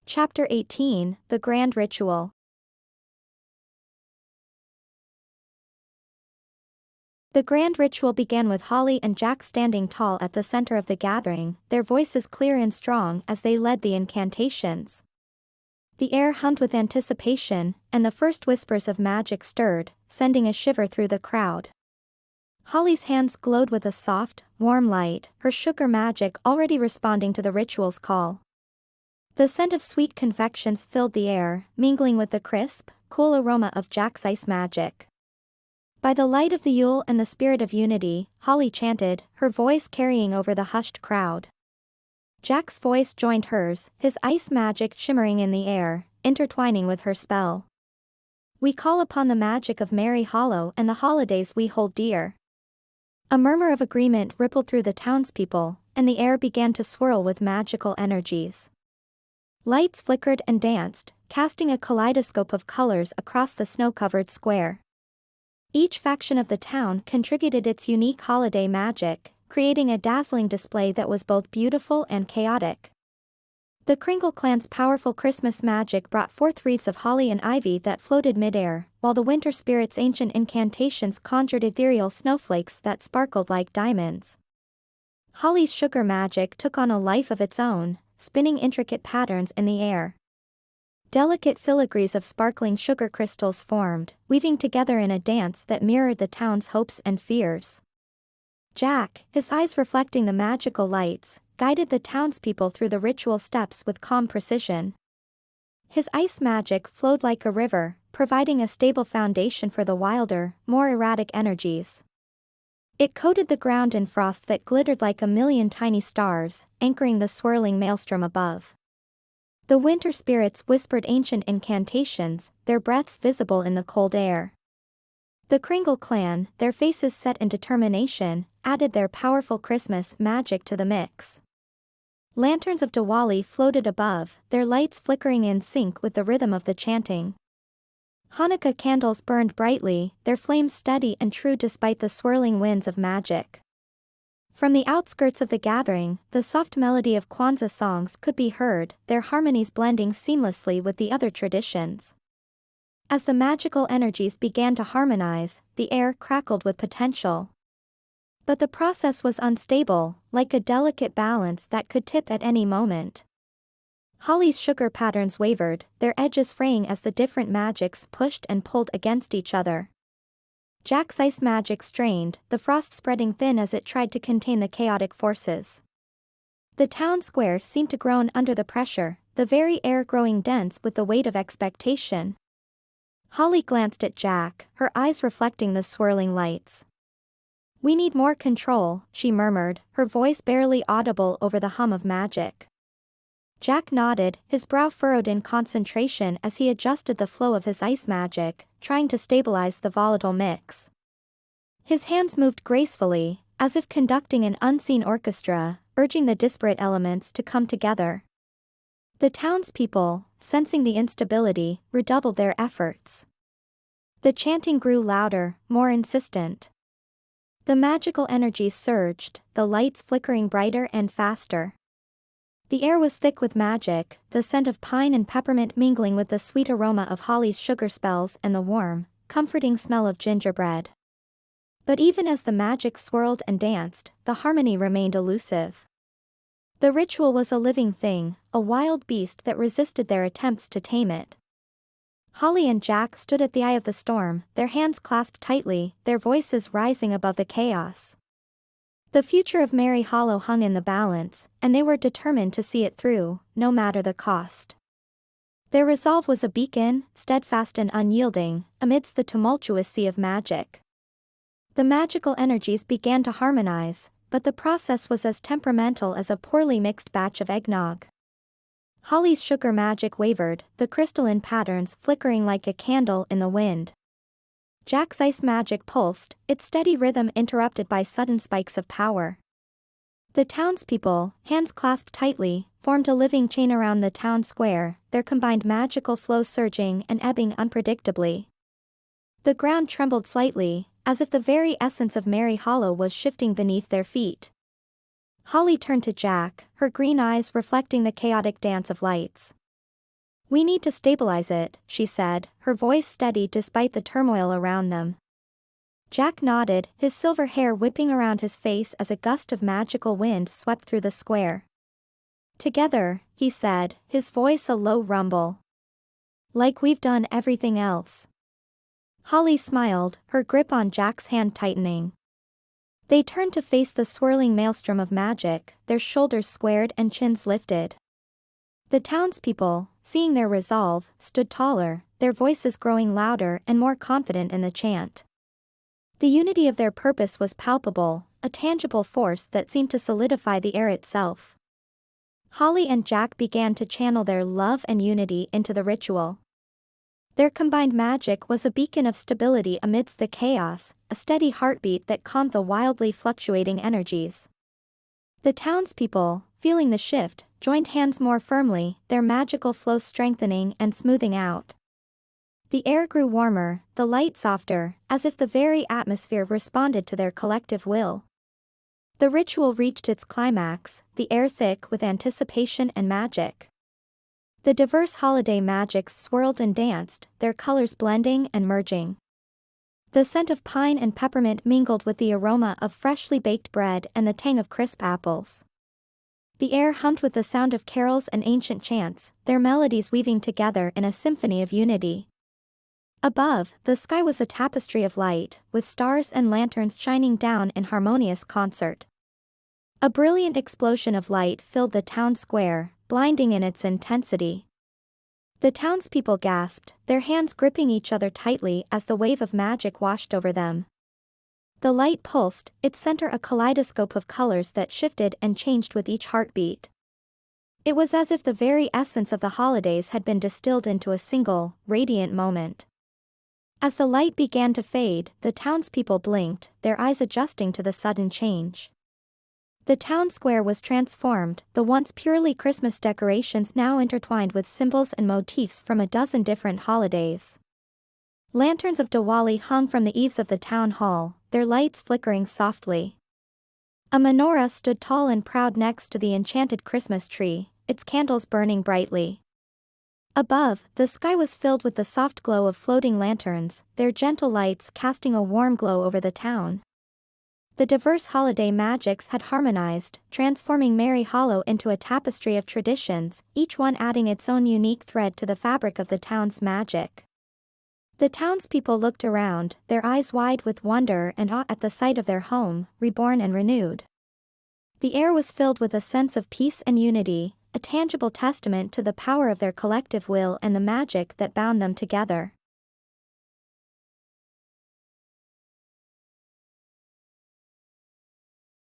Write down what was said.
Chapter 18, The Grand Ritual. The grand ritual began with Holly and Jack standing tall at the center of the gathering, their voices clear and strong as they led the incantations. The air hummed with anticipation, and the first whispers of magic stirred, sending a shiver through the crowd. Holly's hands glowed with a soft, warm light, her sugar magic already responding to the ritual's call. The scent of sweet confections filled the air, mingling with the crisp, cool aroma of Jack's ice magic. By the light of the Yule and the spirit of unity, Holly chanted, her voice carrying over the hushed crowd. Jack's voice joined hers, his ice magic shimmering in the air, intertwining with her spell. We call upon the magic of Merry Hollow and the holidays we hold dear. A murmur of agreement rippled through the townspeople, and the air began to swirl with magical energies. Lights flickered and danced, casting a kaleidoscope of colors across the snow-covered square. Each faction of the town contributed its unique holiday magic, creating a dazzling display that was both beautiful and chaotic. The Kringle clan's powerful Christmas magic brought forth wreaths of holly and ivy that floated midair, while the winter spirit's ancient incantations conjured ethereal snowflakes that sparkled like diamonds. Holly's sugar magic took on a life of its own, spinning intricate patterns in the air. Delicate filigrees of sparkling sugar crystals formed, weaving together in a dance that mirrored the town's hopes and fears. Jack, his eyes reflecting the magical lights, guided the townspeople through the ritual steps with calm precision. His ice magic flowed like a river, providing a stable foundation for the wilder, more erratic energies. It coated the ground in frost that glittered like a million tiny stars, anchoring the swirling maelstrom above. The winter spirits whispered ancient incantations, their breaths visible in the cold air. The Kringle clan, their faces set in determination, added their powerful Christmas magic to the mix. Lanterns of Diwali floated above, their lights flickering in sync with the rhythm of the chanting. Hanukkah candles burned brightly, their flames steady and true despite the swirling winds of magic. From the outskirts of the gathering, the soft melody of Kwanzaa songs could be heard, their harmonies blending seamlessly with the other traditions. As the magical energies began to harmonize, the air crackled with potential. But the process was unstable, like a delicate balance that could tip at any moment. Holly's sugar patterns wavered, their edges fraying as the different magics pushed and pulled against each other. Jack's ice magic strained, the frost spreading thin as it tried to contain the chaotic forces. The town square seemed to groan under the pressure, the very air growing dense with the weight of expectation. Holly glanced at Jack, her eyes reflecting the swirling lights. "We need more control," she murmured, her voice barely audible over the hum of magic. Jack nodded, his brow furrowed in concentration as he adjusted the flow of his ice magic, trying to stabilize the volatile mix. His hands moved gracefully, as if conducting an unseen orchestra, urging the disparate elements to come together. The townspeople, sensing the instability, redoubled their efforts. The chanting grew louder, more insistent. The magical energies surged, the lights flickering brighter and faster. The air was thick with magic, the scent of pine and peppermint mingling with the sweet aroma of Holly's sugar spells and the warm, comforting smell of gingerbread. But even as the magic swirled and danced, the harmony remained elusive. The ritual was a living thing, a wild beast that resisted their attempts to tame it. Holly and Jack stood at the eye of the storm, their hands clasped tightly, their voices rising above the chaos. The future of Merry Hollow hung in the balance, and they were determined to see it through, no matter the cost. Their resolve was a beacon, steadfast and unyielding, amidst the tumultuous sea of magic. The magical energies began to harmonize, but the process was as temperamental as a poorly mixed batch of eggnog. Holly's sugar magic wavered, the crystalline patterns flickering like a candle in the wind. Jack's ice magic pulsed, its steady rhythm interrupted by sudden spikes of power. The townspeople, hands clasped tightly, formed a living chain around the town square, their combined magical flow surging and ebbing unpredictably. The ground trembled slightly, as if the very essence of Merry Hollow was shifting beneath their feet. Holly turned to Jack, her green eyes reflecting the chaotic dance of lights. "We need to stabilize it," she said, her voice steady despite the turmoil around them. Jack nodded, his silver hair whipping around his face as a gust of magical wind swept through the square. "Together," he said, his voice a low rumble. "Like we've done everything else." Holly smiled, her grip on Jack's hand tightening. They turned to face the swirling maelstrom of magic, their shoulders squared and chins lifted. The townspeople, seeing their resolve, stood taller, their voices growing louder and more confident in the chant. The unity of their purpose was palpable, a tangible force that seemed to solidify the air itself. Holly and Jack began to channel their love and unity into the ritual. Their combined magic was a beacon of stability amidst the chaos, a steady heartbeat that calmed the wildly fluctuating energies. The townspeople, feeling the shift, joined hands more firmly, their magical flow strengthening and smoothing out. The air grew warmer, the light softer, as if the very atmosphere responded to their collective will. The ritual reached its climax, the air thick with anticipation and magic. The diverse holiday magics swirled and danced, their colors blending and merging. The scent of pine and peppermint mingled with the aroma of freshly baked bread and the tang of crisp apples. The air hummed with the sound of carols and ancient chants, their melodies weaving together in a symphony of unity. Above, the sky was a tapestry of light, with stars and lanterns shining down in harmonious concert. A brilliant explosion of light filled the town square, blinding in its intensity. The townspeople gasped, their hands gripping each other tightly as the wave of magic washed over them. The light pulsed, its center a kaleidoscope of colors that shifted and changed with each heartbeat. It was as if the very essence of the holidays had been distilled into a single, radiant moment. As the light began to fade, the townspeople blinked, their eyes adjusting to the sudden change. The town square was transformed, the once purely Christmas decorations now intertwined with symbols and motifs from a dozen different holidays. Lanterns of Diwali hung from the eaves of the town hall, their lights flickering softly. A menorah stood tall and proud next to the enchanted Christmas tree, its candles burning brightly. Above, the sky was filled with the soft glow of floating lanterns, their gentle lights casting a warm glow over the town. The diverse holiday magics had harmonized, transforming Merry Hollow into a tapestry of traditions, each one adding its own unique thread to the fabric of the town's magic. The townspeople looked around, their eyes wide with wonder and awe at the sight of their home, reborn and renewed. The air was filled with a sense of peace and unity, a tangible testament to the power of their collective will and the magic that bound them together.